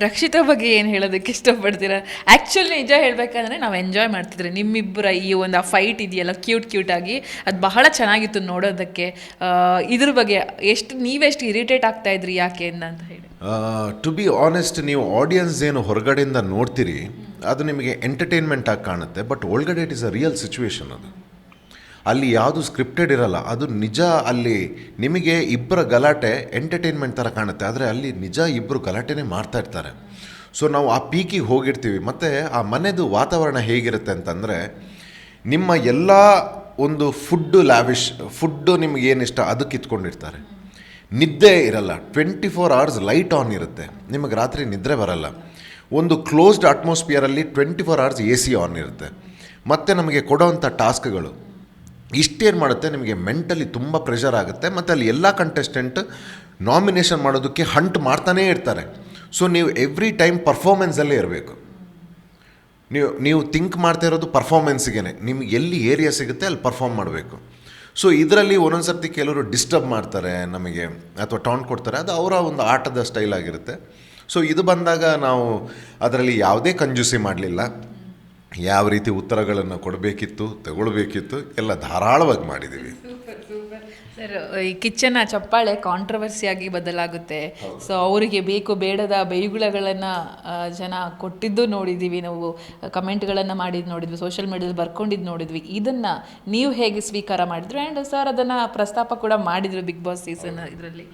ರಕ್ಷಿತಾ ಬಗ್ಗೆ ಏನು ಹೇಳೋದಕ್ಕೆ ಇಷ್ಟಪಡ್ತೀರಾ? ಆ್ಯಕ್ಚುಲಿ ನಿಜ ಹೇಳಬೇಕಂದ್ರೆ ನಾವು ಎಂಜಾಯ್ ಮಾಡ್ತಿದ್ರಿ ನಿಮ್ಮಿಬ್ಬರ ಈ ಒಂದು ಆ ಫೈಟ್ ಇದೆಯಲ್ಲ ಕ್ಯೂಟಾಗಿ, ಅದು ಬಹಳ ಚೆನ್ನಾಗಿತ್ತು ನೋಡೋದಕ್ಕೆ. ಇದ್ರ ಬಗ್ಗೆ ನೀವೆಷ್ಟು ಇರಿಟೇಟ್ ಆಗ್ತಾ ಇದ್ರಿ ಯಾಕೆ ಅಂತ ಹೇಳಿ. ಟು ಬಿ ಆನೆಸ್ಟ್, ನೀವು ಆಡಿಯನ್ಸ್ ಏನು ಹೊರಗಡೆಯಿಂದ ನೋಡ್ತೀರಿ ಅದು ನಿಮಗೆ ಎಂಟರ್ಟೈನ್ಮೆಂಟ್ ಆಗಿ ಕಾಣುತ್ತೆ, ಬಟ್ ಒಳಗಡೆ it is a real situation. ಅದು ಅಲ್ಲಿ ಯಾವುದು ಸ್ಕ್ರಿಪ್ಟೆಡ್ ಇರಲ್ಲ, ಅದು ನಿಜ. ಅಲ್ಲಿ ನಿಮಗೆ ಇಬ್ಬರ ಗಲಾಟೆ ಎಂಟರ್ಟೈನ್ಮೆಂಟ್ ಥರ ಕಾಣುತ್ತೆ, ಆದರೆ ಅಲ್ಲಿ ನಿಜ ಇಬ್ಬರು ಗಲಾಟೆನೇ ಮಾಡ್ತಾ ಇರ್ತಾರೆ. ಸೊ ನಾವು ಆ ಪೀಕಿಗೆ ಹೋಗಿರ್ತೀವಿ. ಮತ್ತು ಆ ಮನೆದು ವಾತಾವರಣ ಹೇಗಿರುತ್ತೆ ಅಂತಂದರೆ, ನಿಮ್ಮ ಎಲ್ಲ ಒಂದು ಫುಡ್ಡು ನಿಮ್ಗೆ ಏನಿಷ್ಟ ಅದು ಕಿತ್ಕೊಂಡಿರ್ತಾರೆ. ನಿದ್ದೆ ಇರಲ್ಲ, 24 hours ಲೈಟ್ ಆನ್ ಇರುತ್ತೆ, ನಿಮಗೆ ರಾತ್ರಿ ನಿದ್ರೆ ಬರಲ್ಲ. ಒಂದು ಕ್ಲೋಸ್ಡ್ ಅಟ್ಮಾಸ್ಫಿಯರಲ್ಲಿ 24 hours AC ಆನ್ ಇರುತ್ತೆ. ಮತ್ತು ನಮಗೆ ಕೊಡೋವಂಥ ಟಾಸ್ಕ್ಗಳು ಇಷ್ಟೇನು ಮಾಡುತ್ತೆ, ನಿಮಗೆ ಮೆಂಟಲಿ ತುಂಬ ಪ್ರೆಷರ್ ಆಗುತ್ತೆ. ಮತ್ತು ಅಲ್ಲಿ ಎಲ್ಲ ಕಂಟೆಸ್ಟೆಂಟ್ ನಾಮಿನೇಷನ್ ಮಾಡೋದಕ್ಕೆ ಹಂಟ್ ಮಾಡ್ತಾನೇ ಇರ್ತಾರೆ. ಸೊ ನೀವು ಎವ್ರಿ ಟೈಮ್ ಪರ್ಫಾರ್ಮೆನ್ಸಲ್ಲೇ ಇರಬೇಕು. ನೀವು ಥಿಂಕ್ ಮಾಡ್ತಾ ಇರೋದು ಪರ್ಫಾರ್ಮೆನ್ಸಿಗೆ, ನಿಮ್ಗೆ ಎಲ್ಲಿ ಏರಿಯಾ ಸಿಗುತ್ತೆ ಅಲ್ಲಿ ಪರ್ಫಾರ್ಮ್ ಮಾಡಬೇಕು. ಸೊ ಇದರಲ್ಲಿ ಒಂದೊಂದು ಸರ್ತಿ ಕೆಲವರು ಡಿಸ್ಟರ್ಬ್ ಮಾಡ್ತಾರೆ ನಮಗೆ, ಅಥವಾ ಟಾಂಟ್ ಕೊಡ್ತಾರೆ, ಅದು ಅವರ ಒಂದು ಆಟದ ಸ್ಟೈಲ್ ಆಗಿರುತ್ತೆ. ಸೊ ಇದು ಬಂದಾಗ ನಾವು ಅದರಲ್ಲಿ ಯಾವುದೇ ಕಂಜೂಸಿ ಮಾಡಲಿಲ್ಲ. ಯಾವ ರೀತಿ ಉತ್ತರಗಳನ್ನು ಕೊಡಬೇಕಿತ್ತು, ತಗೊಳ್ಬೇಕಿತ್ತು, ಎಲ್ಲ ಧಾರಾಳವಾಗಿ ಮಾಡಿದ್ದೀವಿ. ಸರ್, ಈ ಕಿಚ್ಚನ ಚಪ್ಪಾಳೆ ಕಾಂಟ್ರವರ್ಸಿಯಾಗಿ ಬದಲಾಗುತ್ತೆ. ಸೊ ಅವರಿಗೆ ಬೇಕು ಬೇಡದ ಬೈಗುಳಗಳನ್ನು ಜನ ಕೊಟ್ಟಿದ್ದು ನೋಡಿದ್ದೀವಿ, ನಾವು ಕಮೆಂಟ್ಗಳನ್ನು ಮಾಡಿದ್ದು ನೋಡಿದ್ವಿ, ಸೋಷಿಯಲ್ ಮೀಡಿಯಾದಲ್ಲಿ ಬರ್ಕೊಂಡಿದ್ದು ನೋಡಿದ್ವಿ. ಇದನ್ನು ನೀವು ಹೇಗೆ ಸ್ವೀಕಾರ ಮಾಡಿದ್ರು? ಆ್ಯಂಡ್ ಸರ್ ಅದನ್ನು ಪ್ರಸ್ತಾಪ ಕೂಡ ಮಾಡಿದರು ಬಿಗ್ ಬಾಸ್ ಸೀಸನ್ ಇದರಲ್ಲಿ.